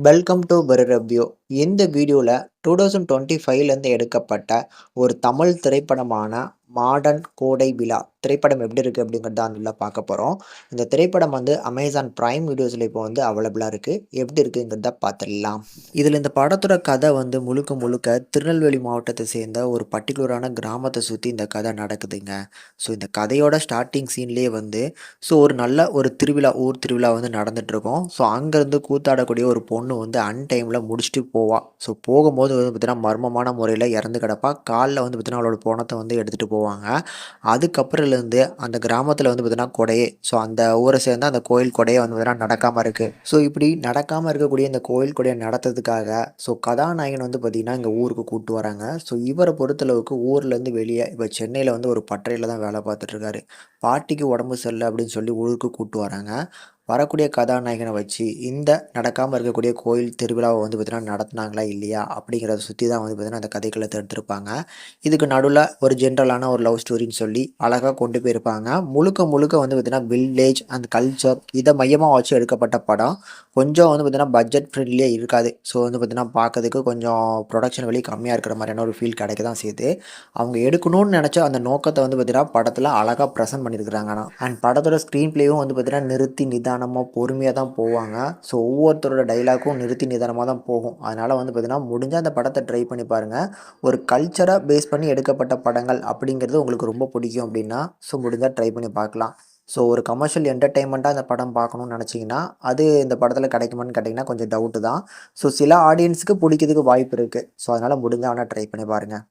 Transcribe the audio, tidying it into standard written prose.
Welcome to பரரவ்யூ. இந்த வீடியோல 2025லேருந்து எடுக்கப்பட்ட ஒரு தமிழ் திரைப்படமான மாடர்ன் கோடை விழா திரைப்படம் எப்படி இருக்கு அப்படிங்கிறத தான் பார்க்க போறோம். இந்த திரைப்படம் வந்து அமேசான் பிரைம் வீடியோஸ்ல இப்போ வந்து அவைலபிளா இருக்கு. எப்படி இருக்குங்கிறத பார்த்துடலாம். இதுல இந்த படத்தோட கதை வந்து முழுக்க முழுக்க திருநெல்வேலி மாவட்டத்தை சேர்ந்த ஒரு பர்ட்டிகுலரான கிராமத்தை சுத்தி இந்த கதை நடக்குதுங்க. ஸோ இந்த கதையோட ஸ்டார்ட்டிங் சீன்லேயே வந்து ஒரு நல்ல ஒரு திருவிழா, ஊர் திருவிழா வந்து நடந்துட்டு இருக்கும். ஸோ அங்கேருந்து கூத்தாடக்கூடிய ஒரு பொண்ணு வந்து அன்டைமில் முடிச்சுட்டு போவா. ஸோ போகும்போது வந்து பார்த்தீங்கன்னா மர்மமான முறையில் இறந்து கிடப்பா. காலில் வந்து பார்த்தீங்கன்னா அவளோட பொணத்தை வந்து எடுத்துகிட்டு போவாங்க. அதுக்கப்புறம்லேருந்து அந்த கிராமத்தில் வந்து பார்த்தீங்கன்னா கொடையே, அந்த ஊரை சேர்ந்த அந்த கோயில் கொடையே வந்து பார்த்தீங்கன்னா நடக்காமல் இருக்குது. இப்படி நடக்காமல் இருக்கக்கூடிய இந்த கோயில் கொடையை நடத்துறதுக்காக கதாநாயகன் வந்து பார்த்தீங்கன்னா இங்கே ஊருக்கு கூப்பிட்டு வராங்க. இவரை பொறுத்தளவுக்கு ஊர்லேருந்து வெளியே இப்போ சென்னையில் வந்து ஒரு பட்டறையில் தான் வேலை பார்த்துட்டு இருக்காரு. பாட்டிக்கு உடம்பு சரியில்லை அப்படின்னு சொல்லி ஊருக்கு கூப்பிட்டு வராங்க. வரக்கூடிய கதாநாயகனை வச்சு இந்த நடக்காமல் இருக்கக்கூடிய கோயில் திருவிழாவை வந்து பார்த்தீங்கன்னா நடத்துனாங்களா இல்லையா அப்படிங்கிறத சுற்றி தான் வந்து பார்த்தீங்கன்னா அந்த கதைக்களத்தை எடுத்திருப்பாங்க. இதுக்கு நடுவில் ஒரு ஜென்ரலான ஒரு லவ் ஸ்டோரின்னு சொல்லி அழகாக கொண்டு போயிருப்பாங்க. முழுக்க முழுக்க வந்து பார்த்தீங்கன்னா வில்லேஜ் அண்ட் கல்ச்சர் இதை மையமாக வச்சு எடுக்கப்பட்ட படம். கொஞ்சம் வந்து பார்த்தீங்கன்னா பட்ஜெட் ஃப்ரெண்ட்லியே இருக்காது. வந்து பார்த்தீங்கன்னா பார்க்கறதுக்கு கொஞ்சம் ப்ரொடக்ஷன் வெளி கம்மியாக இருக்கிற மாதிரியான ஒரு ஃபீல் கிடைக்க தான் செய்யுது. அவங்க எடுக்கணும்னு நினச்ச அந்த நோக்கத்தை வந்து பார்த்தீங்கன்னா படத்தில் அழகாக ப்ரெசென்ட் பண்ணியிருக்கிறாங்க. அண்ட் படத்தோட ஸ்க்ரீன் பிளேயும் வந்து பார்த்தீங்கன்னா நிறுத்தி நிதானமாக பொறுமையாக தான் போவாங்க. ஒவ்வொருத்தரோட டைலாக்கும் நிறுத்தி நிதானமாக தான் போகும். அதனால் வந்து பார்த்தீங்கன்னா முடிஞ்சால் அந்த படத்தை ட்ரை பண்ணி பாருங்கள். ஒரு கல்ச்சரை பேஸ் பண்ணி எடுக்கப்பட்ட படங்கள் அப்படிங்கிறது உங்களுக்கு ரொம்ப பிடிக்கும் அப்படின்னா முடிஞ்சால் ட்ரை பண்ணி பார்க்கலாம். ஒரு கமர்ஷியல் என்டர்டெயின்மெண்ட்டாக அந்த படம் பார்க்கணும்னு நினச்சிங்கன்னா அது இந்த படத்தில் கிடைக்குமான்னு கேட்டிங்கன்னா கொஞ்சம் டவுட்டு தான். சில ஆடியன்ஸுக்கு பிடிக்கிறதுக்கு வாய்ப்பு இருக்குது. அதனால் முடிஞ்சால் வேணால் ட்ரை பண்ணி பாருங்கள்.